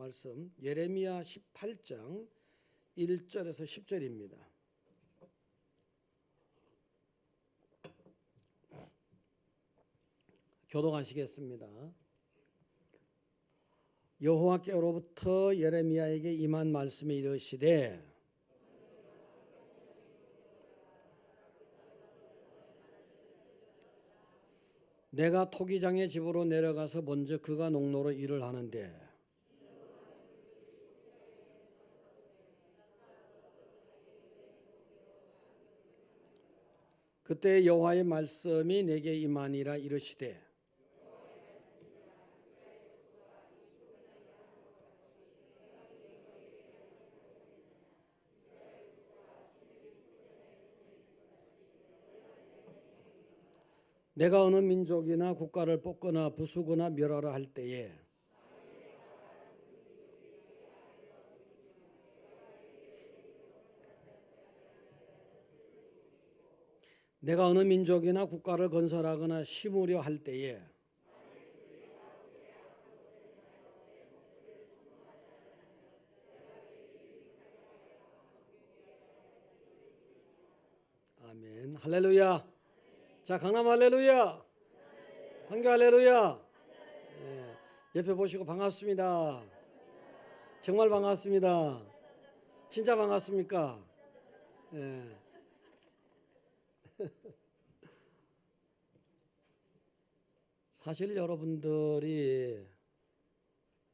말씀 예레미야 18장 1절에서 10절입니다. 교독하시겠습니다. 여호와께로부터 예레미야에게 임한 말씀이 이르시되 내가 토기장의 집으로 내려가서 먼저 그가 농로로 일을 하는데 그때 여호와의 말씀이 내게 임하니라 이르시되 내가 어느 민족이나 국가를 뽑거나 부수거나 멸하라 할 때에 내가 어느 민족이나 국가를 건설하거나 심으려 할 때에 아멘. 할렐루야. 자, 강남 할렐루야. 황교 할렐루야. 네, 옆에 보시고 반갑습니다. 정말 반갑습니다. 진짜 반갑습니까? 네. 사실 여러분들이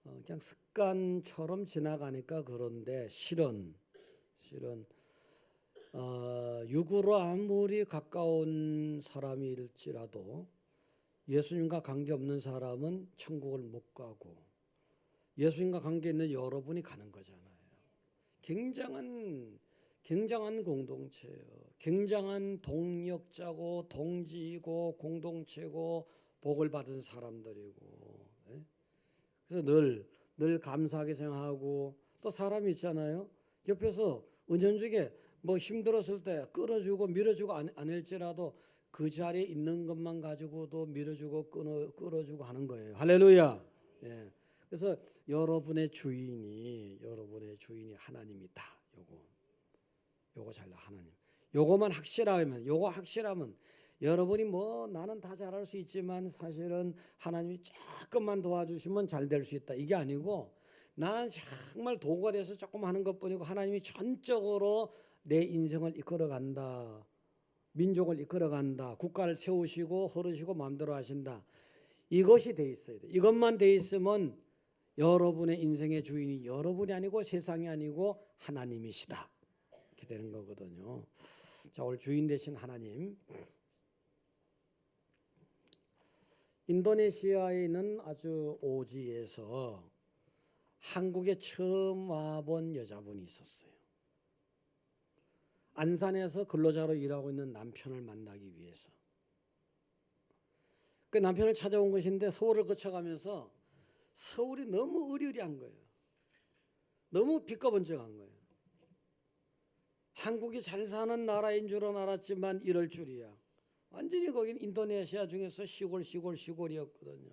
그냥 습관처럼 지나가니까 그런데 실은 육으로 아무리 가까운 사람일지라도 예수님과 관계없는 사람은 천국을 못 가고 예수님과 관계 있는 여러분이 가는 거잖아요. 굉장한 공동체예요. 굉장한 동력자고 동지이고 공동체고 복을 받은 사람들이고, 그래서 늘 감사하게 생각하고 또 사람이 있잖아요. 옆에서 은연중에 뭐 힘들었을 때 끌어주고 밀어주고 아닐지라도 그 자리에 있는 것만 가지고도 밀어주고 끌어주고 하는 거예요. 할렐루야. 예. 그래서 여러분의 주인이 하나님이다. 요거 잘라 하나님. 요거 확실하면 여러분이 뭐 나는 다 잘할 수 있지만 사실은 하나님이 조금만 도와주시면 잘 될 수 있다. 이게 아니고 나는 정말 도구가 돼서 조금 하는 것뿐이고 하나님이 전적으로 내 인생을 이끌어간다. 민족을 이끌어간다. 국가를 세우시고 흐르시고 마음대로 하신다. 이것이 돼 있어야 돼. 이것만 돼 있으면 여러분의 인생의 주인이 여러분이 아니고 세상이 아니고 하나님이시다. 이렇게 되는 거거든요. 자, 오늘 주인 되신 하나님. 인도네시아에 있는 아주 오지에서 한국에 처음 와본 여자분이 있었어요. 안산에서 근로자로 일하고 있는 남편을 만나기 위해서. 그 남편을 찾아온 것인데 서울을 거쳐가면서 서울이 너무 으리으리한 거예요. 너무 비꺼번쩍한 거예요. 한국이 잘 사는 나라인 줄은 알았지만 이럴 줄이야. 완전히 거긴 인도네시아 중에서 시골이었거든요.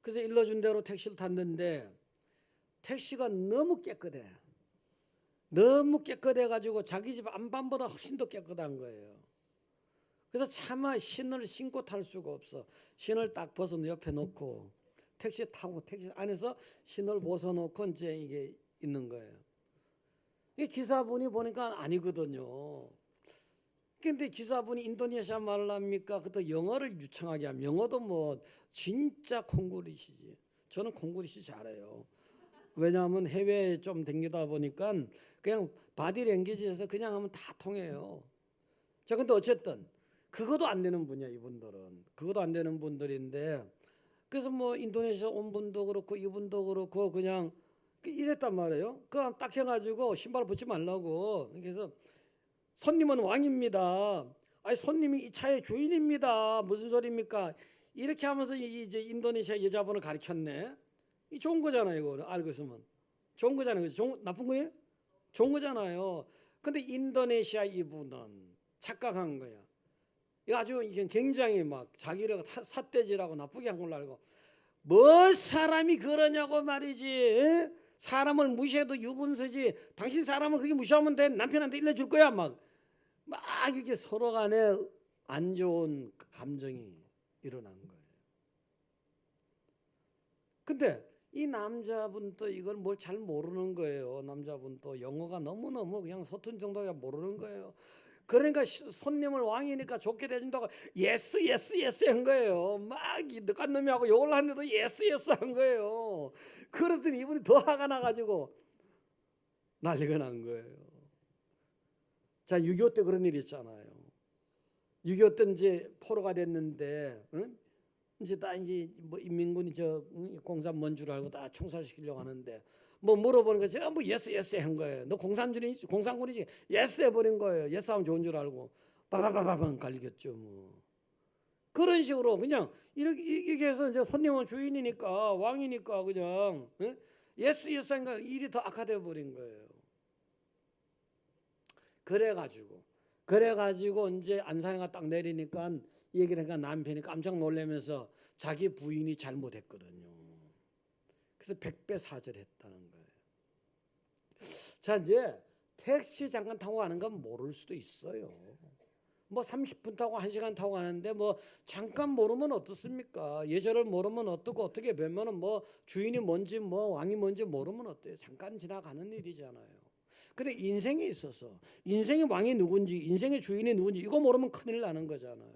그래서 일러준 대로 택시를 탔는데 택시가 너무 깨끗해. 너무 깨끗해가지고 자기 집 안방보다 훨씬 더 깨끗한 거예요. 그래서 차마 신을 신고 탈 수가 없어. 신을 딱 벗어 옆에 놓고 택시 타고 택시 안에서 신을 벗어놓고 이제 이게 있는 거예요. 이 기사분이 보니까 아니거든요. 근데 기사분이 인도네시아 말을 합니까? 그것도 영어를 유창하게 하면 영어도 뭐 진짜 콩구리시지. 저는 콩구리시 잘해요. 왜냐하면 해외에 좀 댕기다 보니까 그냥 바디랭귀지에서 그냥 하면 다 통해요. 자, 근데 어쨌든 그것도 안 되는 분이야, 이분들은. 그것도 안 되는 분들인데 그래서 뭐 인도네시아 온 분도 그렇고 이분도 그렇고 그냥 이랬단 말이에요. 그냥 딱 해가지고 신발 벗지 말라고. 그래서 손님은 왕입니다. 아니 손님이 이 차의 주인입니다. 무슨 소리입니까? 이렇게 하면서 이제 인도네시아 여자분을 가르쳤네. 이 좋은 거잖아요, 이거 알고 있으면. 좋은 거잖아요. 나쁜 거예요? 좋은 거잖아요. 근데 인도네시아 이분은 착각한 거야. 이거 아주 굉장히 막 자기를 삿대질하고 나쁘게 한 걸로 알고 뭐 사람이 그러냐고 말이지. 에? 사람을 무시해도 유분수지. 당신 사람을 그렇게 무시하면 돼. 남편한테 일러줄 거야. 막 이게 서로 간에 안 좋은 감정이 일어나는 거예요. 근데 이 남자분도 이걸 뭘 잘 모르는 거예요. 남자분도 영어가 너무너무 그냥 서툰 정도가 모르는 거예요. 그러니까 손님을 왕이니까 좋게 대준다고 예스 예스 예스 한 거예요. 막 늦간 놈이하고 욕을 하는데도 예스 예스 한 거예요. 그러더니 이분이 더 화가 나가지고 난리가 난 거예요. 자, 6.25 때 그런 일이 있잖아요. 6.25 때 이제 포로가 됐는데, 응? 이제 다 이제 뭐 인민군이 공산 뭔 줄 알고 다 총살시키려고 하는데 뭐 물어보는 거 제가 뭐 예스 예스 한 거예요. 너 공산군이지? 예스 해버린 거예요. 예스 하면 좋은 줄 알고 빠바바바방 갈겼죠 뭐. 그런 식으로 그냥 이렇게 해서 이제 손님은 주인이니까 왕이니까 그냥 예스 예스 하니까 일이 더 악화돼 버린 거예요. 그래가지고 이제 안산에가 딱 내리니까 얘기를 하니까 남편이 깜짝 놀라면서 자기 부인이 잘못했거든요. 그래서 100배 사절했다는 거예요. 자, 이제 택시 잠깐 타고 가는 건 모를 수도 있어요. 뭐 30분 타고 1시간 타고 가는데 뭐 잠깐 모르면 어떻습니까? 예절을 모르면 어떻고 어떻게 보면은 뭐 주인이 뭔지 뭐 왕이 뭔지 모르면 어때요? 잠깐 지나가는 일이잖아요. 근데 인생에 있어서 인생의 왕이 누군지 인생의 주인이 누군지 이거 모르면 큰일 나는 거잖아요.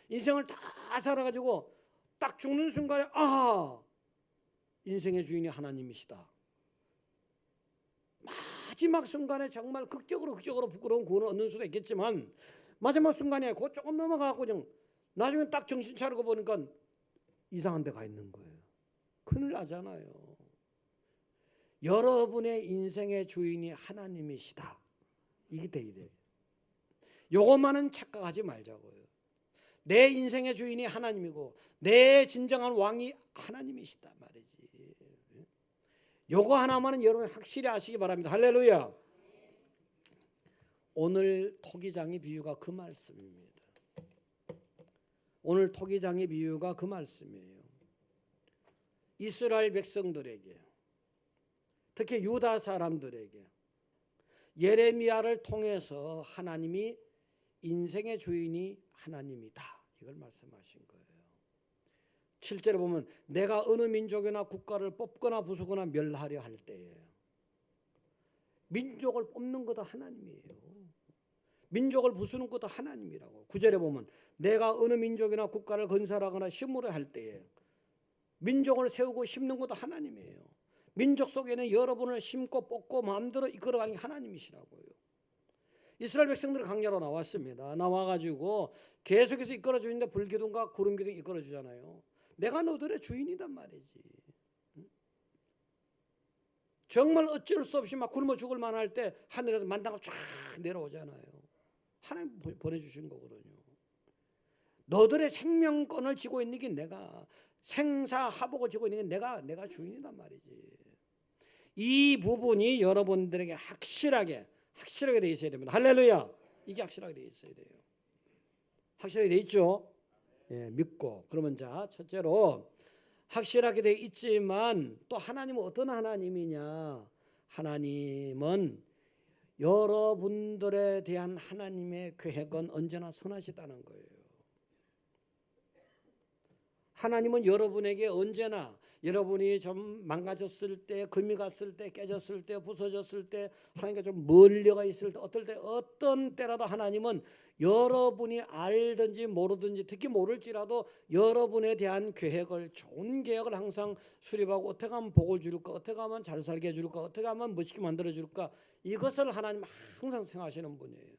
인생을 다 살아가지고 딱 죽는 순간에 인생의 주인이 하나님이시다. 마지막 순간에 정말 극적으로 부끄러운 구원을 얻는 수도 있겠지만 마지막 순간에 그 조금 넘어가고 그냥 나중에 딱 정신 차리고 보니까 이상한 데 가 있는 거예요. 큰일 나잖아요. 여러분의 인생의 주인이 하나님이시다. 이게 돼야 돼요. 요것만은 착각하지 말자고요. 내 인생의 주인이 하나님이고 내 진정한 왕이 하나님이시다 말이지. 요거 하나만은 여러분 확실히 아시기 바랍니다. 할렐루야. 오늘 토기장의 비유가 그 말씀입니다. 오늘 토기장의 비유가 그 말씀이에요. 이스라엘 백성들에게 특히 유다 사람들에게 예레미야를 통해서 하나님이 인생의 주인이 하나님이다. 이걸 말씀하신 거예요. 7절에 보면 내가 어느 민족이나 국가를 뽑거나 부수거나 멸하려 할 때에 민족을 뽑는 것도 하나님이에요. 민족을 부수는 것도 하나님이라고. 9절에 보면 내가 어느 민족이나 국가를 건설하거나 심으려 할 때에 민족을 세우고 심는 것도 하나님이에요. 민족 속에는 여러분을 심고 뽑고 마음대로 이끌어가는 게 하나님이시라고요. 이스라엘 백성들이 광야로 나왔습니다. 나와가지고 계속해서 이끌어주는데 불기둥과 구름기둥이 이끌어주잖아요. 내가 너들의 주인이란 말이지. 정말 어쩔 수 없이 막 굶어 죽을 만할 때 하늘에서 만나가 쫙 내려오잖아요. 하나님 보내주신 거거든요. 너들의 생명권을 쥐고 있는 게 내가 생사하복을 쥐고 있는 게 내가 주인이란 말이지. 이 부분이 여러분들에게 확실하게 돼 있어야 됩니다. 할렐루야. 이게 확실하게 돼 있어야 돼요. 확실하게 돼 있죠? 예, 믿고. 그러면 자, 첫째로 확실하게 돼 있지만 또 하나님은 어떤 하나님이냐? 하나님은 여러분들에 대한 하나님의 계획은 언제나 선하시다는 거예요. 하나님은 여러분에게 언제나 여러분이 좀 망가졌을 때, 금이 갔을 때, 깨졌을 때, 부서졌을 때, 하나님과 좀 멀리가 있을 때, 어떤 때라도 하나님은 여러분이 알든지 모르든지 특히 모를지라도 여러분에 대한 계획을, 좋은 계획을 항상 수립하고 어떻게 하면 복을 줄까, 어떻게 하면 잘 살게 해줄까, 어떻게 하면 멋있게 만들어 줄까, 이것을 하나님 항상 생각하시는 분이에요.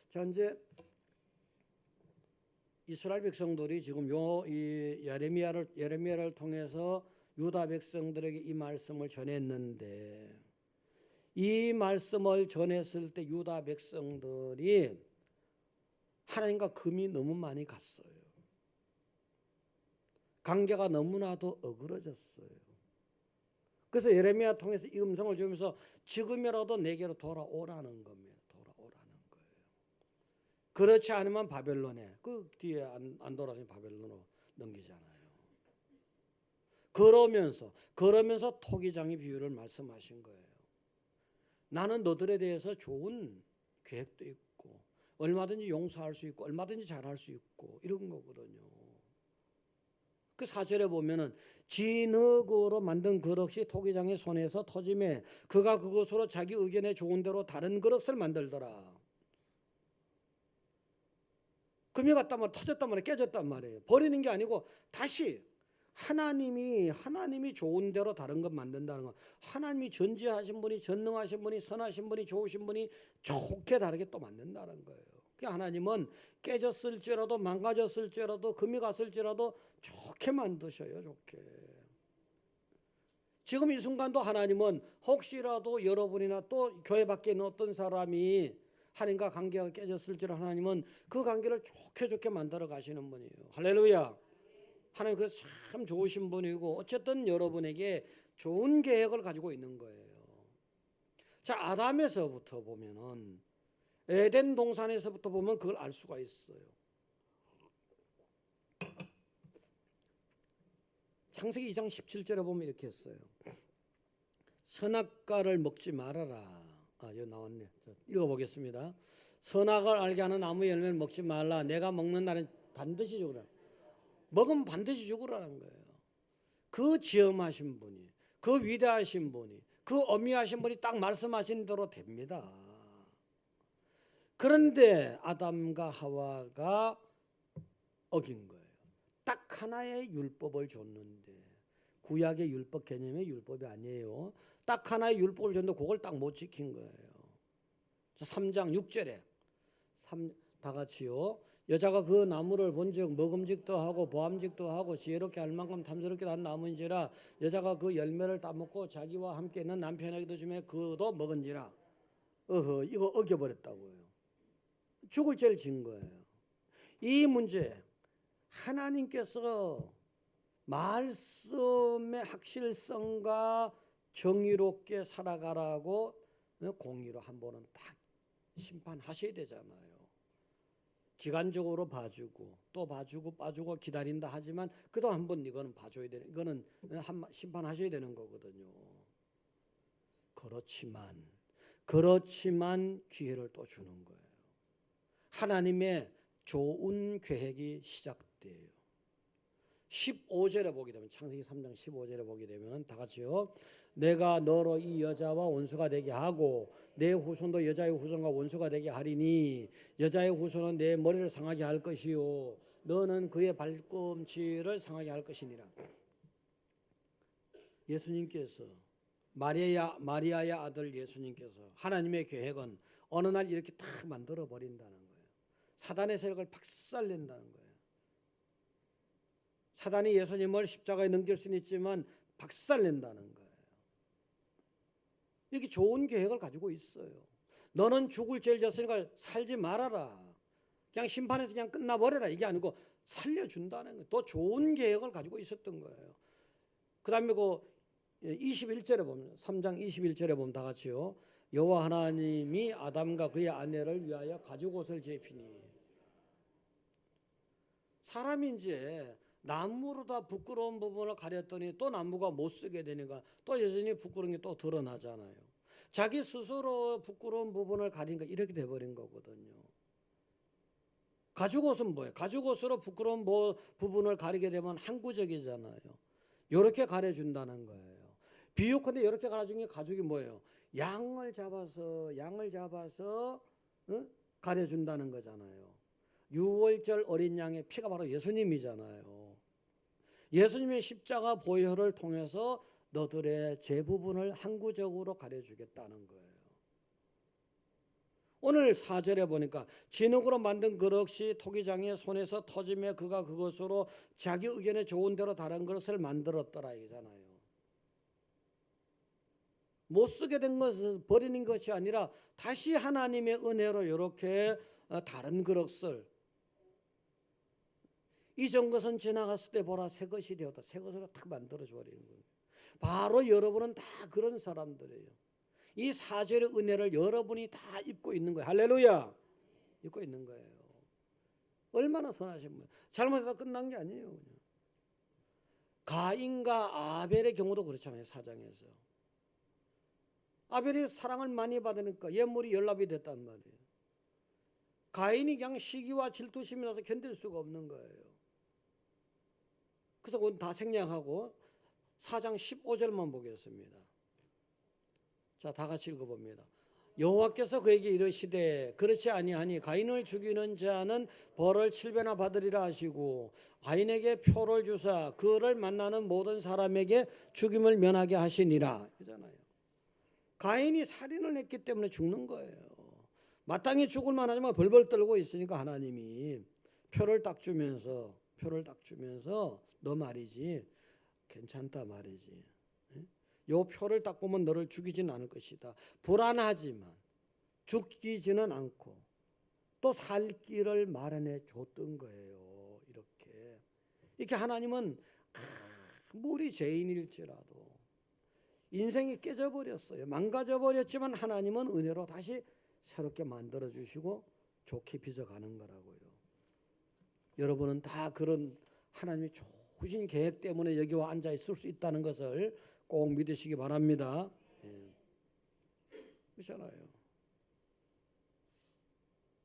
자, 이제 이스라엘 백성들이 지금 이 예레미야를 통해서 유다 백성들에게 이 말씀을 전했는데, 이 말씀을 전했을 때 유다 백성들이 하나님과 금이 너무 많이 갔어요. 관계가 너무나도 어그러졌어요. 그래서 예레미야 통해서 이 음성을 주면서 지금이라도 내게로 돌아오라는 겁니다. 돌아오라는 거예요. 그렇지 않으면 바벨론에, 그 뒤에 안 돌아서 바벨론으로 넘기잖아요. 그러면서 토기장의 비유를 말씀하신 거예요. 나는 너들에 대해서 좋은 계획도 있고 얼마든지 용서할 수 있고 얼마든지 잘할 수 있고 이런 거거든요. 그 4절에 보면은 진흙으로 만든 그릇이 토기장의 손에서 터짐에 그가 그것으로 자기 의견에 좋은 대로 다른 그릇을 만들더라. 금이 갔단 말이에요. 터졌단 말이에요. 깨졌단 말이에요. 버리는 게 아니고 다시 하나님이 좋은 대로 다른 것 만든다는 거. 하나님이 전지하신 분이, 전능하신 분이, 선하신 분이, 좋으신 분이 좋게 다르게 또 만든다는 거예요. 그러니까 하나님은 깨졌을지라도 망가졌을지라도 금이 갔을지라도 좋게 만드셔요. 좋게. 지금 이 순간도 하나님은 혹시라도 여러분이나 또 교회 밖에 있는 어떤 사람이 하나님과 관계가 깨졌을지라도 하나님은 그 관계를 좋게 만들어 가시는 분이에요. 할렐루야. 하나님 그래서 참 좋으신 분이고 어쨌든 여러분에게 좋은 계획을 가지고 있는 거예요. 자, 아담에서부터 보면은 에덴 동산에서부터 보면 그걸 알 수가 있어요. 창세기 2장 17절에 보면 이렇게 했어요. 선악과를 먹지 말아라. 여기 나왔네. 자, 읽어보겠습니다. 선악을 알게 하는 나무 열매를 먹지 말라. 내가 먹는 날은 반드시 죽으라. 먹으면 반드시 죽으라는 거예요. 그 지엄하신 분이, 그 위대하신 분이, 그 어미하신 분이 딱 말씀하신 대로 됩니다. 그런데 아담과 하와가 어긴 거예요. 딱 하나의 율법을 줬는데 구약의 율법 개념의 율법이 아니에요. 딱 하나의 율법을 줬는데 그걸 딱 못 지킨 거예요. 3장 6절에 다 같이요. 여자가 그 나무를 본즉 먹음직도 하고 보암직도 하고 지혜롭게 할 만큼 탐스럽게 난 나무인지라 여자가 그 열매를 따먹고 자기와 함께 있는 남편에게도 주매 그도 먹은지라. 이거 어겨버렸다고요. 죽을 죄를 진 거예요. 이 문제 하나님께서 말씀의 확실성과 정의롭게 살아가라고 공의로 한 번은 딱 심판하셔야 되잖아요. 기간적으로 봐주고 또 봐주고 빠주고 기다린다 하지만 그도 한번 이거는 봐줘야 되는, 이거는 심판하셔야 되는 거거든요. 그렇지만 기회를 또 주는 거예요. 하나님의 좋은 계획이 시작돼요. 15절에 보게 되면 창세기 3장 15절에 보게 되면 다 같이요. 내가 너로 이 여자와 원수가 되게 하고 내 후손도 여자의 후손과 원수가 되게 하리니 여자의 후손은 내 머리를 상하게 할 것이요 너는 그의 발꿈치를 상하게 할 것이니라. 예수님께서 마리아의 아들 예수님께서 하나님의 계획은 어느 날 이렇게 딱 만들어 버린다는 거예요. 사단의 세력을 박살낸다는 거예요. 사단이 예수님을 십자가에 넘길 수는 있지만 박살낸다는 거예요. 이렇게 좋은 계획을 가지고 있어요. 너는 죽을 죄를 졌으니까 살지 말아라. 그냥 심판해서 그냥 끝나버려라. 이게 아니고 살려준다는 거예요. 더 좋은 계획을 가지고 있었던 거예요. 그 다음에 그 21절에 보면 3장 21절에 보면 다 같이요. 여호와 하나님이 아담과 그의 아내를 위하여 가죽옷을 제피니. 사람이 이제 나무로다 부끄러운 부분을 가렸더니 또 나무가 못 쓰게 되니까 또 여전히 부끄러운 게 또 드러나잖아요. 자기 스스로 부끄러운 부분을 가리니까 이렇게 돼버린 거거든요. 가죽옷은 뭐예요? 가죽옷으로 부끄러운 부분을 가리게 되면 항구적이잖아요. 이렇게 가려준다는 거예요. 비유컨대 이렇게 가려준 게 가죽이 뭐예요? 양을 잡아서 가려준다는 거잖아요. 6월절 어린 양의 피가 바로 예수님이잖아요. 예수님의 십자가 보혈을 통해서 너들의 죄 부분을 항구적으로 가려주겠다는 거예요. 오늘 4절에 보니까 진흙으로 만든 그릇이 토기장의 손에서 터지며 그가 그것으로 자기 의견에 좋은 대로 다른 그릇을 만들었더라 이잖아요. 못 쓰게 된 것을 버리는 것이 아니라 다시 하나님의 은혜로 이렇게 다른 그릇을, 이전 것은 지나갔을 때 보라 새 것이 되었다. 새 것으로 딱 만들어줘 버리는 거예요. 바로 여러분은 다 그런 사람들이에요. 이 4절의 은혜를 여러분이 다 입고 있는 거예요. 할렐루야. 입고 있는 거예요. 얼마나 선하신 분. 잘못해서 끝난 게 아니에요. 그냥. 가인과 아벨의 경우도 그렇잖아요. 사장에서. 아벨이 사랑을 많이 받으니까 예물이 연락이 됐단 말이에요. 가인이 그냥 시기와 질투심이 나서 견딜 수가 없는 거예요. 그래서 그건 다 생략하고 4장 15절만 보겠습니다. 자, 다 같이 읽어봅니다. 여호와께서 그에게 이르시되 그렇지 아니하니 가인을 죽이는 자는 벌을 7배나 받으리라 하시고 가인에게 표를 주사 그를 만나는 모든 사람에게 죽임을 면하게 하시니라 그러잖아요. 가인이 살인을 했기 때문에 죽는 거예요. 마땅히 죽을 만하지만 벌벌 떨고 있으니까 하나님이 표를 딱 주면서 너 말이지 괜찮다 말이지. 요 표를 딱 보면 너를 죽이지는 않을 것이다. 불안하지만 죽이지는 않고 또 살 길을 마련해 줬던 거예요. 이렇게 하나님은 아무리 죄인일지라도 인생이 깨져버렸어요. 망가져버렸지만 하나님은 은혜로 다시 새롭게 만들어주시고 좋게 빚어가는 거라고요. 여러분은 다 그런 하나님의 좋으신 계획 때문에 여기 와 앉아 있을 수 있다는 것을 꼭 믿으시기 바랍니다. 그렇잖아요.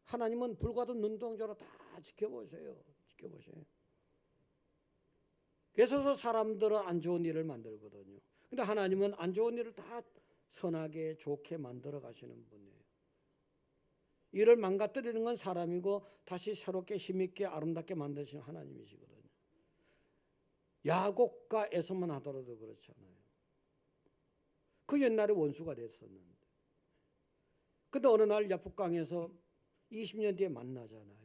하나님은 불과도 눈동자로 다 지켜보세요. 그래서 사람들은 안 좋은 일을 만들거든요. 근데 하나님은 안 좋은 일을 다 선하게 좋게 만들어 가시는 분이에요. 일을 망가뜨리는 건 사람이고 다시 새롭게 힘있게 아름답게 만드시는 하나님이시거든요. 야곱과 에서만 하더라도 그렇잖아요. 그 옛날에 원수가 됐었는데 근데 어느 날 야복강에서 20년 뒤에 만나잖아요.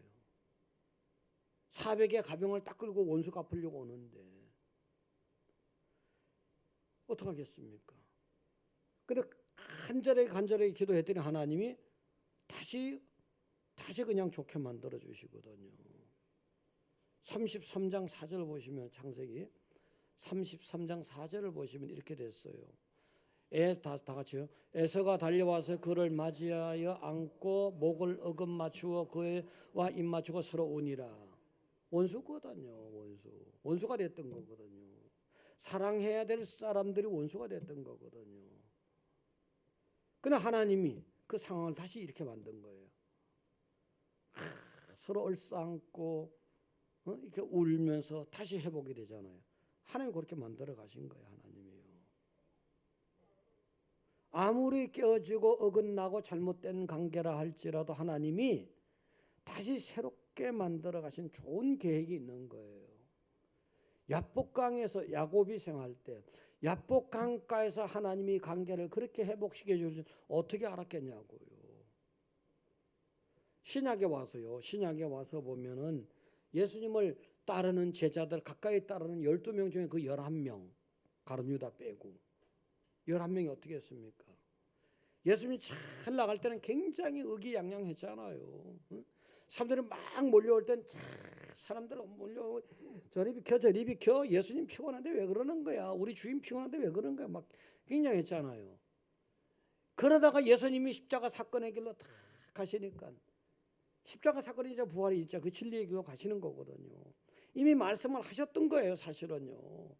400의 가병을 딱 끌고 원수 갚으려고 오는데 어떡하겠습니까? 근데 간절하게 기도했더니 하나님이 다시 그냥 좋게 만들어 주시거든요. 33장 4절 보시면 창세기 33장 4절을 보시면 이렇게 됐어요. 다 같이요. 에서가 달려와서 그를 맞이하여 안고 목을 어금 맞추어 그와 입 맞추고 서로 우니라. 원수거든요. 원수가 됐던 거거든요. 사랑해야 될 사람들이 원수가 됐던 거거든요. 그러나 하나님이 그 상황을 다시 이렇게 만든 거예요. 서로 얼싸안고 이렇게 울면서 다시 회복이 되잖아요. 하나님 그렇게 만들어 가신 거예요. 하나님이요. 아무리 깨어지고 어긋나고 잘못된 관계라 할지라도 하나님이 다시 새롭게 만들어 가신 좋은 계획이 있는 거예요. 야복강에서 야곱이 생활할 때 야복강가에서 하나님이 관계를 그렇게 회복시켜 주신 어떻게 알았겠냐고요. 신약에 와서 보면은 예수님을 따르는 제자들 가까이 따르는 12명 중에 그 11명 가룟 유다 빼고 11명이 어떻게 했습니까? 예수님이 잘 나갈 때는 굉장히 의기양양했잖아요. 사람들이 막 몰려올 땐 사람들 몰려 저리 비켜 예수님 피곤한데 왜 그러는 거야? 우리 주인 피곤한데 왜 그러는 거야? 막 굉장했잖아요. 그러다가 예수님이 십자가 사건의 길로 다 가시니까 십자가 사건이 이제 부활이 있죠. 그 진리의 길로 가시는 거거든요. 이미 말씀을 하셨던 거예요, 사실은요.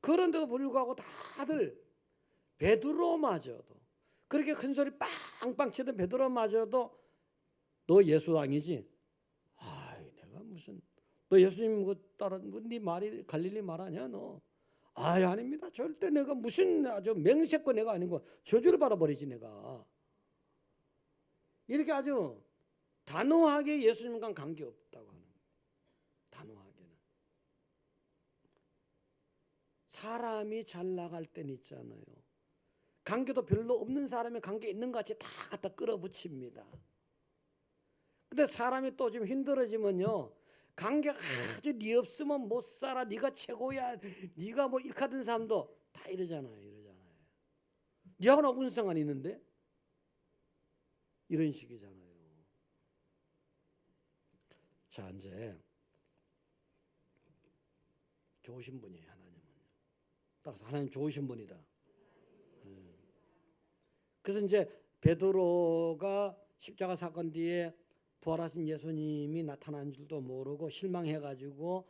그런데도 불구하고 다들 베드로마저도 그렇게 큰 소리 빵빵 치던 베드로마저도 너 예수 아니지? 내가 무슨 너 예수님 따라 네 말이 갈릴리 말 아니야 너? 아닙니다. 절대 내가 무슨 아주 맹세코 내가 아니고 저주를 받아버리지 내가. 이렇게 아주 단호하게 예수님과 관계 없다고 하는 거예요. 단호하게는. 사람이 잘 나갈 때는 있잖아요. 관계도 별로 없는 사람이 관계 있는 것 같이 다 갖다 끌어붙입니다. 근데 사람이 또 좀 힘들어지면요. 관계가 아주 네 없으면 못 살아. 네가 최고야. 네가 뭐 이렇게 하던 사람도 다 이러잖아요. 네하고는 무슨 상관이 있는데? 이런 식이잖아요. 자, 이제 좋으신 분이에요. 하나님은. 따라서 하나님 좋으신 분이다. 그래서 이제 베드로가 십자가 사건 뒤에 부활하신 예수님이 나타난 줄도 모르고 실망해가지고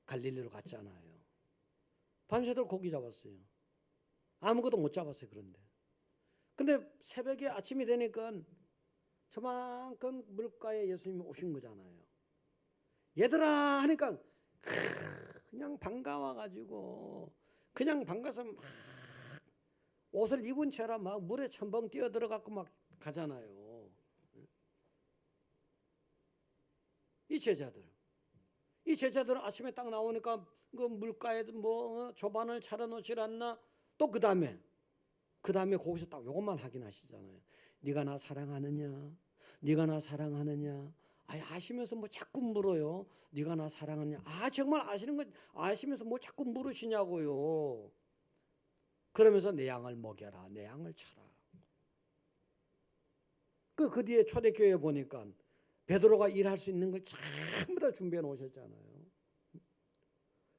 갈릴리로 갔잖아요. 밤새도록 고기 잡았어요. 아무것도 못 잡았어요. 근데 새벽에 아침이 되니까 저만큼 물가에 예수님이 오신 거잖아요. 얘들아 하니까 그냥 반가워가지고 그냥 반가서 막 옷을 입은 채로 막 물에 첨벙 뛰어들어가고 막 가잖아요. 이 제자들은 아침에 딱 나오니까 그 물가에 뭐 조반을 차려놓질 않나. 또 그 다음에 거기서 딱 요것만 확인하시잖아요. 네가 나 사랑하느냐, 네가 나 사랑하느냐. 아시면서 뭐 자꾸 물어요. 네가 나 사랑하느냐. 정말 아시는 거 아시면서 뭐 자꾸 물으시냐고요. 그러면서 내 양을 먹여라, 내 양을 쳐라. 그 뒤에 초대교회 보니까 베드로가 일할 수 있는 걸 전부 다 준비해 놓으셨잖아요.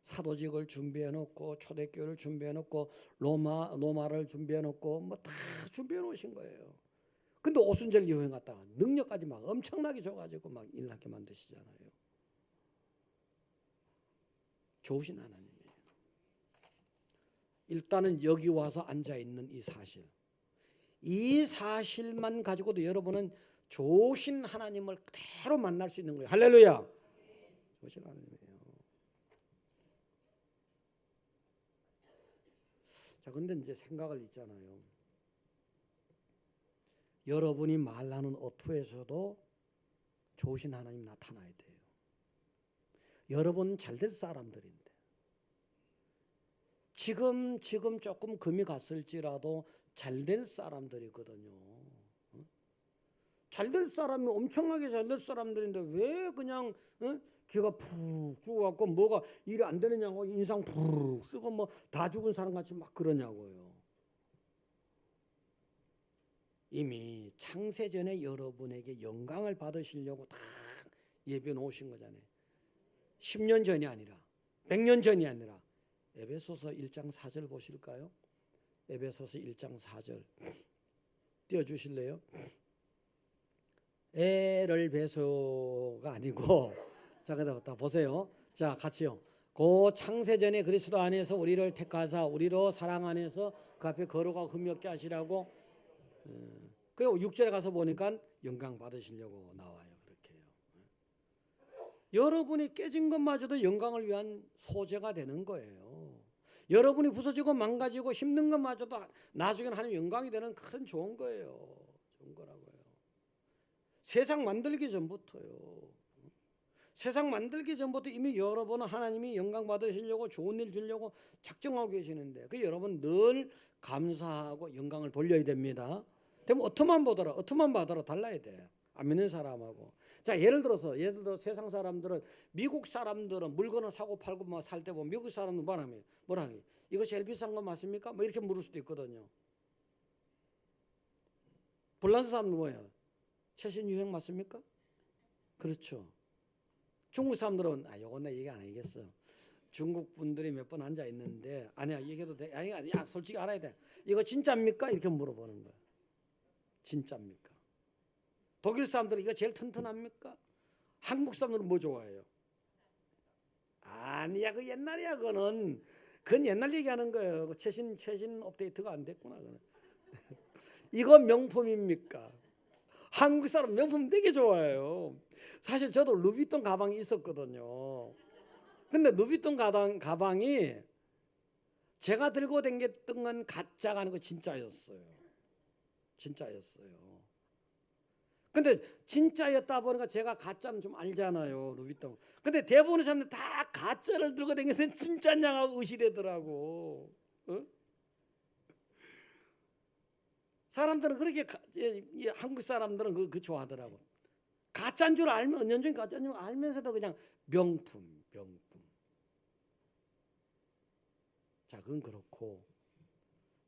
사도직을 준비해 놓고 초대교회를 준비해 놓고 로마를 준비해 놓고 뭐 다 준비해 놓으신 거예요. 근데 오순절 여행 갔다가 능력까지 막 엄청나게 줘가지고 막 일하게 만드시잖아요. 좋으신 하나님이에요. 일단은 여기 와서 앉아 있는 이 사실만 가지고도 여러분은 좋으신 하나님을 그대로 만날 수 있는 거예요. 할렐루야. 좋으신 하나님이에요. 자, 근데 이제 생각을 있잖아요. 여러분이 말하는 어투에서도 좋으신 하나님 나타나야 돼요. 여러분 잘될 사람들인데 지금 조금 금이 갔을지라도 잘될 사람들이거든요. 잘될 사람이 엄청나게 잘될 사람들인데 왜 그냥 기가 푹 죽어갖고 뭐가 일이 안 되느냐고 인상 푹 쓰고 뭐 다 죽은 사람 같이 막 그러냐고요. 이미 창세전에 여러분에게 영광을 받으시려고 다 예비해 놓으신 거잖아요. 10년 전이 아니라 100년 전이 아니라. 에베소서 1장 4절 보실까요? 에베소서 1장 4절 띄워주실래요? 애를 배소가 아니고 자, 그다 보세요. 자, 같이요. 그 창세전에 그리스도 안에서 우리를 택하사 우리로 사랑 안에서 그 앞에 거룩하고 흠없게 하시라고. 그리고 6절에 가서 보니까 영광 받으시려고 나와요. 그렇게요. 여러분이 깨진 것마저도 영광을 위한 소재가 되는 거예요. 여러분이 부서지고 망가지고 힘든 것마저도 나중에는 하나님 영광이 되는 큰 좋은 거예요. 좋은 거라고요. 세상 만들기 전부터요. 세상 만들기 전부터 이미 여러분은 하나님이 영광 받으시려고 좋은 일 주려고 작정하고 계시는데 그 여러분 늘 감사하고 영광을 돌려야 됩니다. 되면 어투만 받아라 달라야 돼. 안 믿는 사람하고. 자, 예를 들어 세상 사람들은 미국 사람들은 물건을 사고 팔고 뭐 살 때 보면 미국 사람들은 뭐라 하니? 이거 제일 비싼 거 맞습니까? 뭐 이렇게 물을 수도 있거든요. 불란서 사람들 뭐예요? 최신 유행 맞습니까? 그렇죠. 중국 사람들은 요건 내 얘기 안 하겠어. 중국 분들이 몇 번 앉아 있는데 아니야 얘기해도 돼. 아니야 솔직히 알아야 돼. 이거 진짜입니까? 이렇게 물어보는 거야. 진짜입니까? 독일 사람들은 이거 제일 튼튼합니까? 한국 사람들은 뭐 좋아해요? 아니야 그 옛날이야 그건 옛날 얘기하는 거예요. 그 최신 업데이트가 안 됐구나. 이거 명품입니까? 한국 사람 명품 되게 좋아해요. 사실 저도 루비통 가방이 있었거든요. 근데 루비통 가방이 제가 들고 다녔던 건 가짜가 아니고 진짜였어요. 근데 진짜였다 보니까 제가 가짜는 좀 알잖아요. 루비통. 근데 대부분의 사람들 다 가짜를 들고 다니면서 진짜냐고 의심되더라고. 사람들은 그렇게 한국 사람들은 그 좋아하더라고. 가짜인 줄 알면 은연중에 가짜인 줄 알면서도 그냥 명품. 자, 그건 그렇고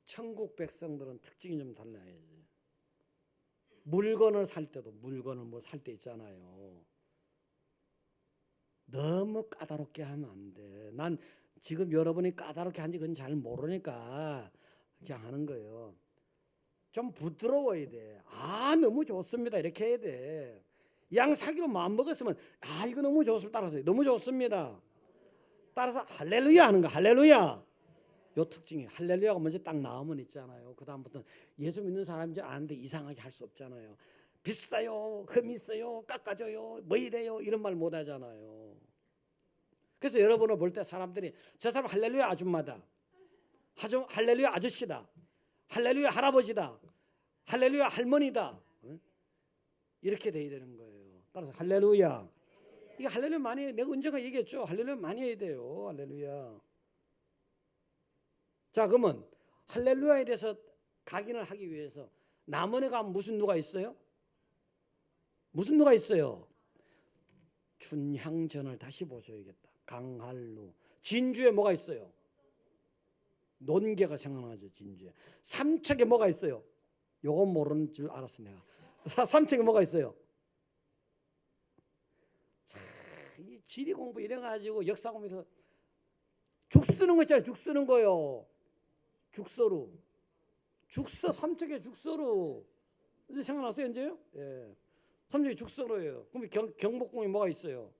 천국 백성들은 특징이 좀 달라야지. 물건을 살 때도 물건을 뭐 살 때 있잖아요. 너무 까다롭게 하면 안 돼. 난 지금 여러분이 까다롭게 한지 그건 잘 모르니까 그냥 하는 거예요. 좀 부드러워야 돼. 너무 좋습니다. 이렇게 해야 돼. 양 사기로 마음 먹었으면 이거 너무 좋습니다. 따라서 너무 좋습니다. 따라서 할렐루야 하는 거. 할렐루야. 요 특징이 할렐루야가 먼저 딱 나오면 있잖아요. 그 다음부터는 예수 믿는 사람인지 아는데 이상하게 할 수 없잖아요. 비싸요, 흠 있어요, 깎아줘요, 뭐 이래요 이런 말 못 하잖아요. 그래서 여러분을 볼 때 사람들이 저 사람 할렐루야 아줌마다, 할렐루야 아저씨다, 할렐루야 할아버지다, 할렐루야 할머니다, 이렇게 돼야 되는 거예요. 따라서 할렐루야. 이게 할렐루야 많이 해요. 내가 언젠가 얘기했죠. 할렐루야 많이 해야 돼요. 할렐루야. 자, 그러면 할렐루야에 대해서 각인을 하기 위해서 남원에 가면 무슨 누가 있어요? 무슨 누가 있어요? 춘향전을 다시 보셔야겠다. 강할루. 진주에 뭐가 있어요? 논개가 생각나죠. 진주에. 삼척에 뭐가 있어요? 요건 모르는 줄 알았어 내가. 삼척에 뭐가 있어요? 자, 이 지리 공부 이래가지고 역사 공부에서 죽 쓰는 거 있잖아요. 죽 쓰는 거요. 죽서루. 죽서 삼척에 죽서루. 이제 생각났어요 이제요? 예. 삼척에 죽서루예요. 그럼 경복궁에 뭐가 있어요?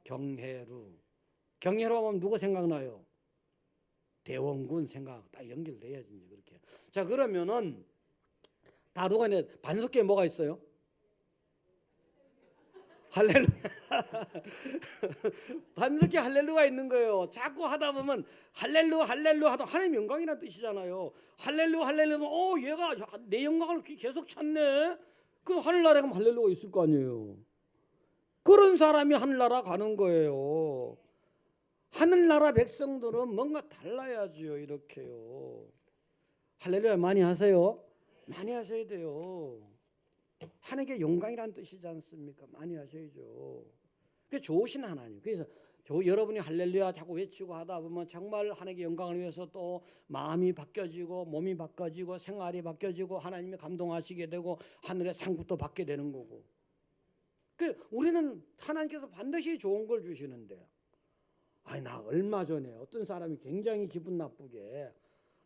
경해루. 경해루 하면 누가 생각나요? 대원군 생각 딱 연결돼야지 이제 그렇게. 자, 그러면은 다루간에 반석계에 뭐가 있어요? 할렐루야. 반석계 할렐루야 있는 거예요. 자꾸 하다 보면 할렐루야 할렐루야 하다 하나님 영광이라는 뜻이잖아요. 할렐루야 할렐루야 얘가 내 영광을 계속 찾네. 그 하늘나라에 가면 할렐루야 있을 거 아니에요. 그런 사람이 하늘나라 가는 거예요. 하늘나라 백성들은 뭔가 달라야지요. 이렇게요. 할렐루야 많이 하세요. 많이 하셔야 돼요. 하는 게 영광이라는 뜻이지 않습니까? 많이 하셔야죠. 그 좋으신 하나님. 그래서 여러분이 할렐루야 자꾸 외치고 하다 보면 정말 하나님의 영광을 위해서 또 마음이 바뀌어지고 몸이 바뀌어지고 생활이 바뀌어지고 하나님이 감동하시게 되고 하늘의 상급도 받게 되는 거고. 그 우리는 하나님께서 반드시 좋은 걸 주시는데, 나 얼마 전에 어떤 사람이 굉장히 기분 나쁘게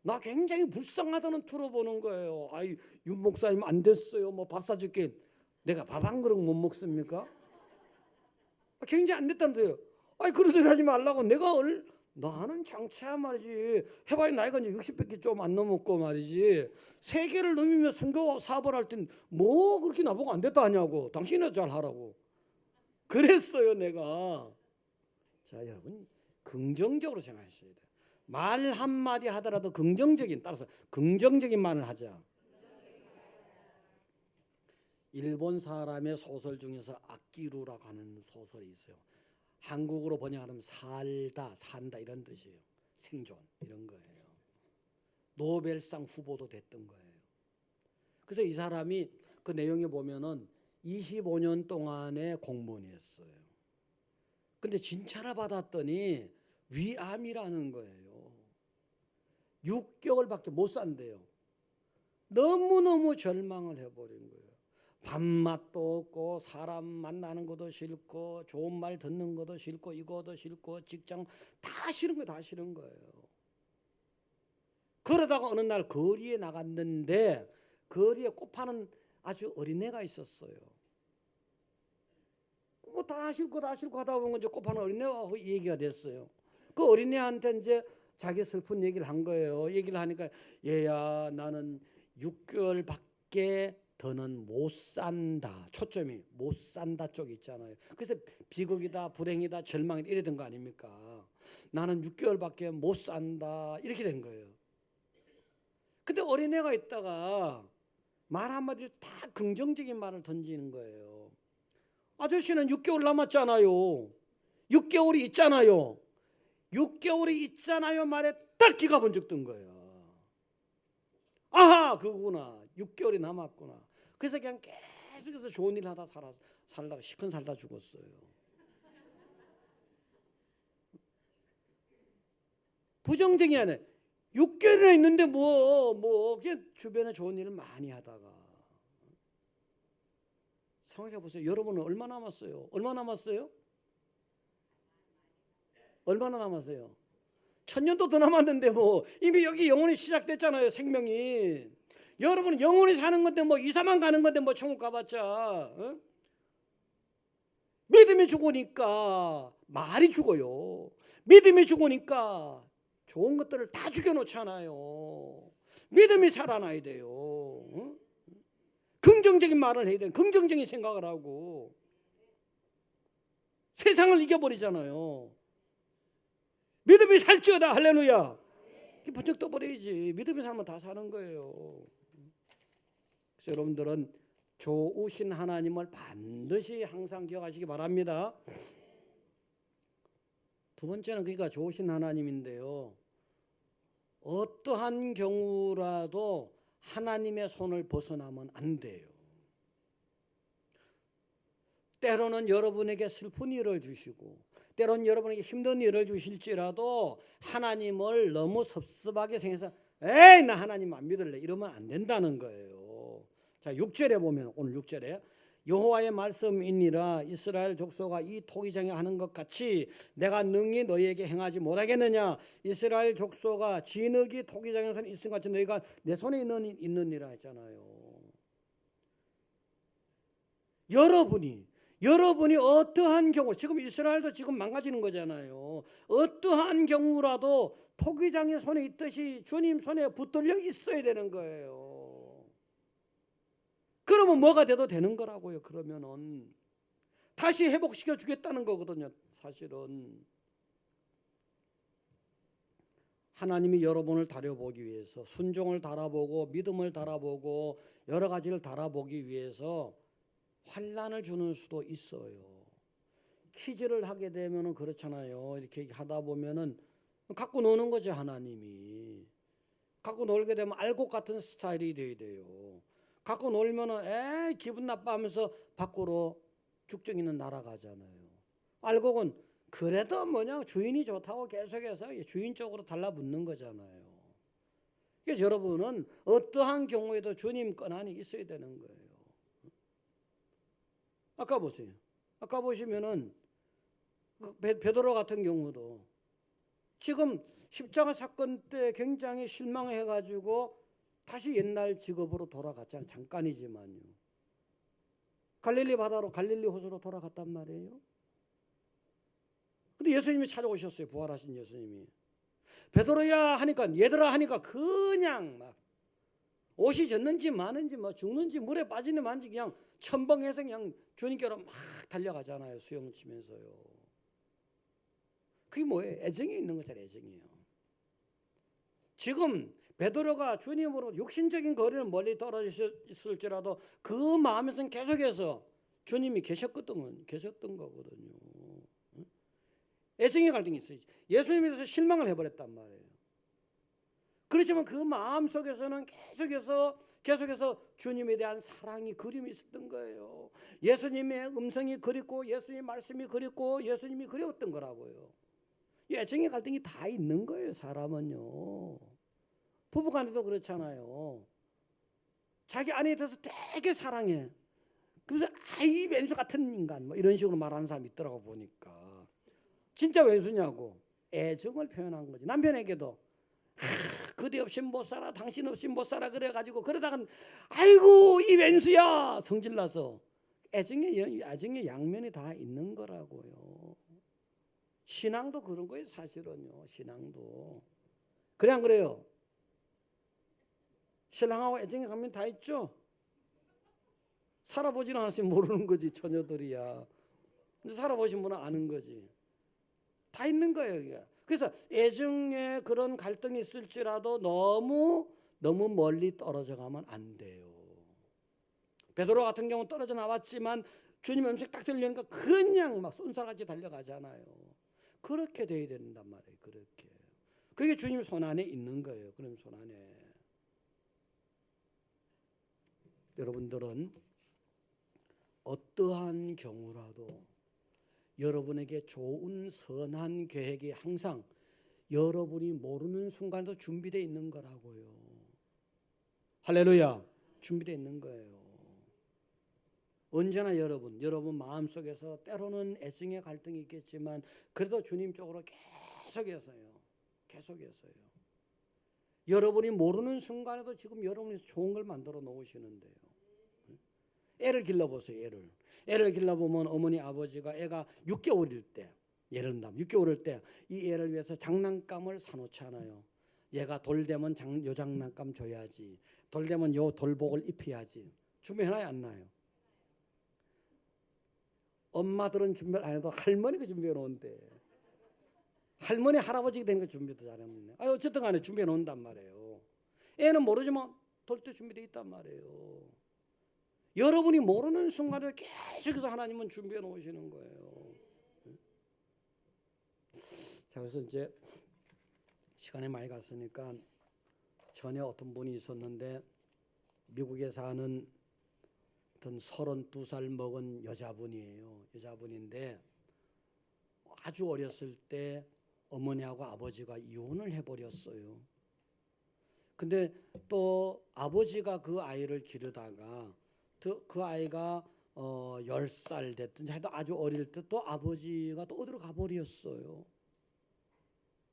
나 굉장히 불쌍하다는 투로 보는 거예요. 윤 목사님 안 됐어요. 뭐 밥 사줄게. 내가 밥 한 그릇 못 먹습니까? 굉장히 안 됐다면서요. 그런 소리 하지 말라고. 나는 장차야 말이지. 해봐야 나이가 이제 60밖에 좀 안 넘었고 말이지. 세계를 넘으면 선교 사업을 할 땐 뭐 그렇게 나보고 안 됐다 하냐고. 당신은 잘 하라고. 그랬어요 내가. 자, 여러분 긍정적으로 생각하셔야 돼요. 말 한마디 하더라도 따라서 긍정적인 말을 하자. 일본 사람의 소설 중에서 아끼루라고 하는 소설이 있어요. 한국어로 번역하면 살다, 산다 이런 뜻이에요. 생존 이런 거예요. 노벨상 후보도 됐던 거예요. 그래서 이 사람이 그 내용에 보면은 25년 동안의 공무원이었어요. 근데 진찰을 받았더니 위암이라는 거예요. 6개월밖에 못 산대요. 너무너무 절망을 해버린 거예요. 밥맛도 없고 사람 만나는 것도 싫고 좋은 말 듣는 것도 싫고 이거도 싫고 직장 다 싫은 거예요. 다 싫은 거예요. 그러다가 어느 날 거리에 나갔는데 거리에 꽃 파는 아주 어린애가 있었어요. 뭐 다 싫고 하다 보면 이제 꽃 파는 어린애가 얘기가 됐어요. 그 어린애한테 이제 자기 슬픈 얘기를 한 거예요. 얘기를 하니까 얘야 나는 6개월밖에 더는 못 산다. 초점이 못 산다 쪽 있잖아요. 그래서 비극이다 불행이다 절망이다 이래 된 거 아닙니까? 나는 6개월밖에 못 산다 이렇게 된 거예요. 근데 어린애가 있다가 말 한마디를 다 긍정적인 말을 던지는 거예요. 아저씨는 6개월 남았잖아요. 6개월이 있잖아요. 6개월이 있잖아요 말에 딱 기가 번쩍 든 거예요. 아하 그거구나. 6개월이 남았구나. 그래서 그냥 계속해서 좋은 일 하다 살다가 시큰 살다 죽었어요. 부정적이 아니라 6개월이나 있는데 그냥 주변에 좋은 일을 많이 하다가 생각해 보세요. 여러분은 얼마 남았어요? 얼마나 남았어요? 1000년도 더 남았는데 이미 여기 영혼이 시작됐잖아요. 생명이. 여러분은 영혼이 사는 건데 2, 3만 가는 건데 천국 가봤자 믿음이 죽으니까 말이 죽어요. 믿음이 죽으니까 좋은 것들을 다 죽여놓잖아요. 믿음이 살아나야 돼요. 응? 긍정적인 말을 해야 돼요. 긍정적인 생각을 하고. 세상을 이겨버리잖아요. 믿음이 살지어다. 할렐루야. 번쩍 떠버려야지. 믿음이 살면 다 사는 거예요. 그래서 여러분들은 좋으신 하나님을 반드시 항상 기억하시기 바랍니다. 두 번째는 그러니까 좋으신 하나님인데요, 어떠한 경우라도 하나님의 손을 벗어나면 안 돼요. 때로는 여러분에게 슬픈 일을 주시고 때로는 여러분에게 힘든 일을 주실지라도 하나님을 너무 섭섭하게 생각해서 에이 나 하나님 안 믿을래 이러면 안 된다는 거예요. 자, 6절에 보면, 오늘 6절에 여호와의 말씀이니라 이스라엘 족속아 이 토기장에 하는 것 같이 내가 능히 너희에게 행하지 못하겠느냐. 이스라엘 족속아 진흙이 토기장에서 있은 것 같이 너희가 내 손에 있느니라 했잖아요. 여러분이 어떠한 경우, 지금 이스라엘도 지금 망가지는 거잖아요. 어떠한 경우라도 토기장의 손에 있듯이 주님 손에 붙들려 있어야 되는 거예요. 그러면 뭐가 돼도 되는 거라고요. 그러면은 다시 회복시켜 주겠다는 거거든요. 사실은 하나님이 여러분을 다려보기 위해서, 순종을 달아보고 믿음을 달아보고 여러 가지를 달아보기 위해서 환난을 주는 수도 있어요. 퀴즈를 하게 되면은 그렇잖아요. 이렇게 하다 보면은 갖고 노는 거죠. 하나님이 갖고 놀게 되면 알곡 같은 스타일이 돼야 돼요. 갖고 놀면은 기분 나빠하면서 밖으로 죽정이는 날아가잖아요. 알곡은 그래도 뭐냐 주인이 좋다고 계속해서 주인 쪽으로 달라붙는 거잖아요. 그래서 여러분은 어떠한 경우에도 주님 권한이 있어야 되는 거예요. 아까 보세요. 아까 보시면은 베드로 같은 경우도 지금 십자가 사건 때 굉장히 실망해가지고 다시 옛날 직업으로 돌아갔잖아요. 잠깐이지만요. 갈릴리 바다로, 갈릴리 호수로 돌아갔단 말이에요. 근데 예수님이 찾아오셨어요. 부활하신 예수님이. 베드로야 하니까, 얘들아 하니까 그냥 막 옷이 젖는지 마는지 뭐 죽는지 물에 빠지는 만지 그냥 첨벙해서 그냥 주님께로 막 달려가잖아요. 수영을 치면서요. 그게 뭐예요? 애정이 있는 거잖아요. 애정이에요. 지금 베드로가 주님으로 육신적인 거리는 멀리 떨어져 있을지라도 그 마음에서는 계속해서 주님이 계셨던 거거든요. 애정의 갈등이 있어요. 예수님에 대해서 실망을 해버렸단 말이에요. 그렇지만 그 마음 속에서는 계속해서 주님에 대한 사랑이, 그림이 있었던 거예요. 예수님의 음성이 그립고 예수님의 말씀이 그립고 예수님이 그리웠던 거라고요. 애정의 갈등이 다 있는 거예요. 사람은요. 부부간에도 그렇잖아요. 자기 아내에 대해서 되게 사랑해. 그래서 이 왼수 같은 인간 뭐 이런 식으로 말하는 사람이 있더라고 보니까. 진짜 왼수냐고 애정을 표현한 거지. 남편에게도 그대 없이 못 살아, 당신 없이 못 살아 그래가지고 그러다가 아이고 이 왼수야 성질나서. 애정의 양면이 다 있는 거라고요. 신앙도 그런 거예요. 사실은요. 신앙도 그래 안 그래요? 신랑하고 애정의 감면 다 있죠. 살아보지는 않았으면 모르는 거지. 처녀들이야. 근데 살아보신 분은 아는 거지. 다 있는 거예요. 이게. 그래서 애정의 그런 갈등이 있을지라도 너무 멀리 떨어져 가면 안 돼요. 베드로 같은 경우는 떨어져 나왔지만 주님 음식 딱 들리니까 그냥 막 쏜살같이 달려가잖아요. 그렇게 돼야 된단 말이에요. 그렇게. 그게 주님 손 안에 있는 거예요. 그럼 손 안에. 여러분들은 어떠한 경우라도 여러분에게 좋은 선한 계획이 항상 여러분이 모르는 순간에도 준비되어 있는 거라고요. 할렐루야. 준비되어 있는 거예요. 언제나 여러분 마음속에서 때로는 애정의 갈등이 있겠지만 그래도 주님 쪽으로 계속해서요. 여러분이 모르는 순간에도 지금 여러분이 좋은 걸 만들어 놓으시는데요. 애를 길러보세요. 애를 길러보면 어머니 아버지가 애가 6개월일 때, 예를 들면 6개월일 때 이 애를 위해서 장난감을 사놓잖아요. 얘가 돌 되면 요 장난감 줘야지, 돌 되면 요 돌복을 입혀야지. 준비해놔야 안 나요? 엄마들은 준비를 안 해도 할머니가 준비해 놓은데, 할머니 할아버지가 되는 거 준비도 잘했네. 어쨌든 간에 준비해 놓는단 말이에요. 애는 모르지만 돌 때 준비되어 있단 말이에요. 여러분이 모르는 순간에 계속해서 하나님은 준비해 놓으시는 거예요. 자, 그래서 이제 시간이 많이 갔으니까, 전에 어떤 분이 있었는데 미국에 사는 어떤 32살 먹은 여자분인데 아주 어렸을 때 어머니하고 아버지가 이혼을 해버렸어요. 근데 또 아버지가 그 아이를 기르다가 그 아이가 10살 됐든지 해도 아주 어릴 때 또 아버지가 또 어디로 가버렸어요.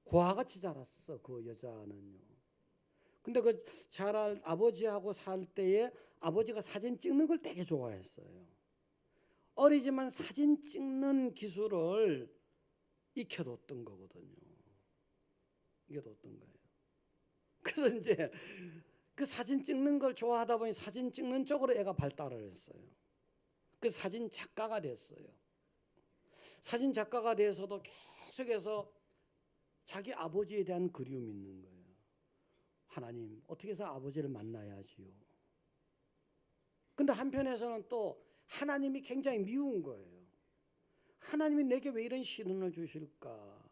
고아같이 자랐어, 그 여자는요. 근데 그 자랄 아버지하고 살 때에 아버지가 사진 찍는 걸 되게 좋아했어요. 어리지만 사진 찍는 기술을 익혀뒀던 거거든요. 익혀뒀던 거예요. 그래서 이제 그 사진 찍는 걸 좋아하다 보니 사진 찍는 쪽으로 애가 발달을 했어요. 그래서 사진 작가가 됐어요. 사진 작가가 돼서도 계속해서 자기 아버지에 대한 그리움이 있는 거예요. 하나님, 어떻게 해서 아버지를 만나야지요? 근데 한편에서는 또 하나님이 굉장히 미운 거예요. 하나님이 내게 왜 이런 시련을 주실까?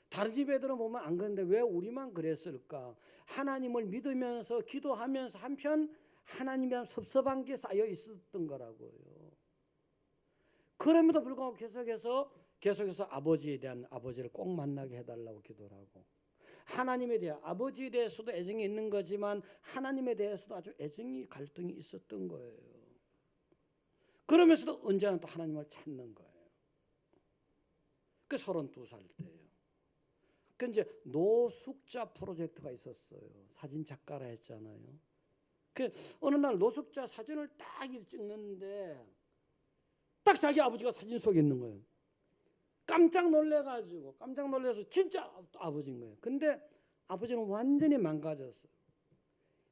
다른 집 애들은 보면 안 그런데 왜 우리만 그랬을까? 하나님을 믿으면서 기도하면서 한편 하나님에 대한 섭섭한 게 쌓여 있었던 거라고요. 그럼에도 불구하고 계속해서 아버지를 꼭 만나게 해달라고 기도를 하고, 하나님에 대해, 아버지에 대해서도 애정이 있는 거지만 하나님에 대해서도 아주 애정이 갈등이 있었던 거예요. 그러면서도 언제나 또 하나님을 찾는 거예요. 그 32살 때예요. 그 이제 노숙자 프로젝트가 있었어요. 사진 작가라 했잖아요. 그 어느 날 노숙자 사진을 딱 찍는데 딱 자기 아버지가 사진 속에 있는 거예요. 깜짝 놀래서 진짜 아버지인 거예요. 근데 아버지는 완전히 망가졌어요.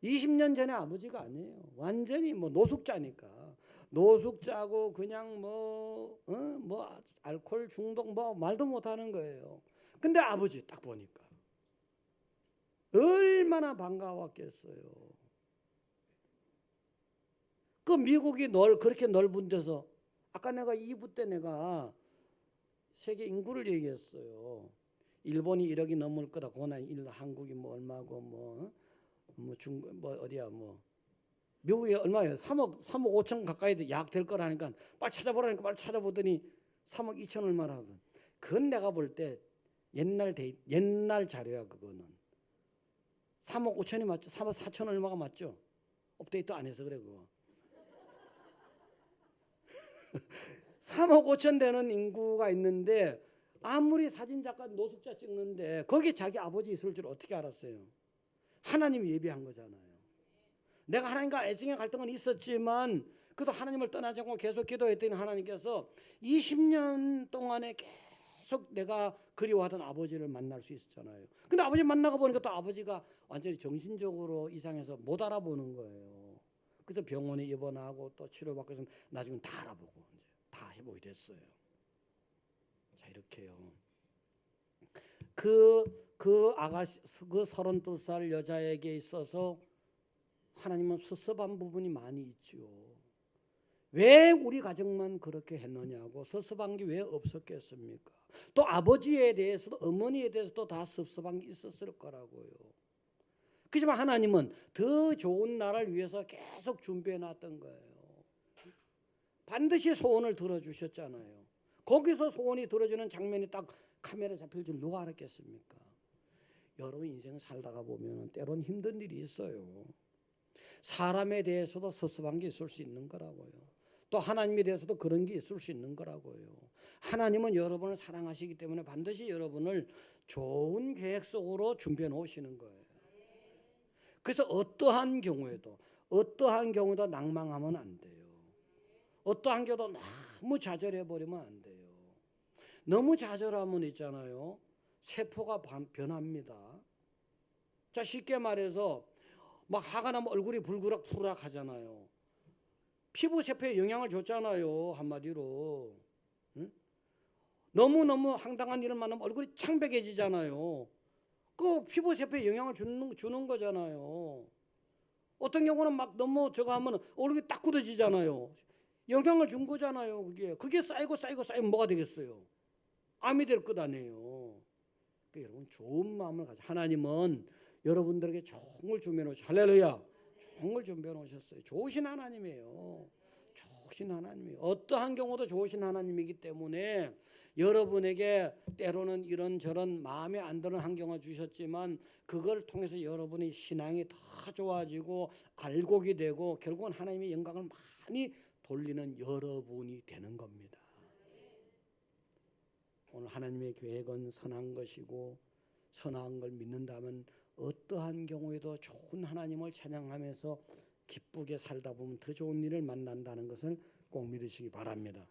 20년 전에 아버지가 아니에요. 완전히 노숙자니까. 노숙자고 그냥 알코올 중독 말도 못하는 거예요. 근데 아버지 딱 보니까 얼마나 반가웠겠어요. 그 미국이 그렇게 넓은 데서, 아까 내가 2부 때 내가 세계 인구를 얘기했어요. 일본이 1억이 넘을 거다. 고난 한국이 얼마고 미국이 얼마예요? 3억 5천 가까이 약 될 거라니까 빨리 찾아보라니까 빨리 찾아보더니 3억 2천 얼마라거든. 그건 내가 볼 때 옛날 자료야. 그거는 3억 5천이 맞죠? 3억 4천 얼마가 맞죠? 업데이트 안 해서 그래 그거. 3억 5천 되는 인구가 있는데 아무리 사진작가 노숙자 찍는데 거기 자기 아버지 있을 줄 어떻게 알았어요? 하나님이 예비한 거잖아요. 내가 하나님과 애정의 갈등은 있었지만 그래도 하나님을 떠나지 않고 계속 기도했더니 하나님께서 20년 동안에 계속 내가 그리워하던 아버지를 만날 수 있었잖아요. 근데 아버지 만나고 보니까 또 아버지가 완전히 정신적으로 이상해서 못 알아보는 거예요. 그래서 병원에 입원하고 또 치료받고 해서 나중에 다 알아보고 이제 다 해보게 됐어요. 자, 이렇게요. 그 32살 여자에게 있어서 하나님은 섭섭한 부분이 많이 있죠. 왜 우리 가정만 그렇게 했느냐고, 섭섭한 게 왜 없었겠습니까? 또 아버지에 대해서도 어머니에 대해서도 다 섭섭한 게 있었을 거라고요. 그렇지만 하나님은 더 좋은 날을 위해서 계속 준비해 놨던 거예요. 반드시 소원을 들어주셨잖아요. 거기서 소원이 들어주는 장면이 딱 카메라 잡힐 줄 누가 알았겠습니까? 여러분 인생 살다가 보면 때론 힘든 일이 있어요. 사람에 대해서도 섭섭한 게 있을 수 있는 거라고요. 또 하나님에 대해서도 그런 게 있을 수 있는 거라고요. 하나님은 여러분을 사랑하시기 때문에 반드시 여러분을 좋은 계획 속으로 준비해 놓으시는 거예요. 그래서 어떠한 경우에도 낭망하면 안 돼요. 어떠한 경우도 너무 좌절해 버리면 안 돼요. 너무 좌절하면 있잖아요. 세포가 변합니다. 자, 쉽게 말해서 막 화가 나면 얼굴이 불그락 하잖아요. 피부 세포에 영향을 줬잖아요. 한마디로. 응? 너무너무 황당한 일을 만나면 얼굴이 창백해지잖아요. 그 피부 세포에 영향을 주는 거잖아요. 어떤 경우는 막 너무 저거 하면 얼굴이 딱 굳어지잖아요. 영향을 준 거잖아요. 그게 쌓이면 뭐가 되겠어요? 암이 될 것 아니에요. 그러니까 여러분 좋은 마음을 가져. 하나님은 여러분들에게 좋은 걸 준비해 놓으셨어요. 할렐루야. 좋은 걸 준비해 놓으셨어요. 좋으신 하나님이에요. 좋으신 하나님이에요. 어떠한 경우도 좋으신 하나님이기 때문에 여러분에게 때로는 이런저런 마음에 안 드는 환경을 주셨지만 그걸 통해서 여러분의 신앙이 더 좋아지고 알곡이 되고 결국은 하나님의 영광을 많이 돌리는 여러분이 되는 겁니다. 오늘 하나님의 계획은 선한 것이고 선한 걸 믿는다면 어떠한 경우에도 좋은 하나님을 찬양하면서 기쁘게 살다 보면 더 좋은 일을 만난다는 것을 꼭 믿으시기 바랍니다.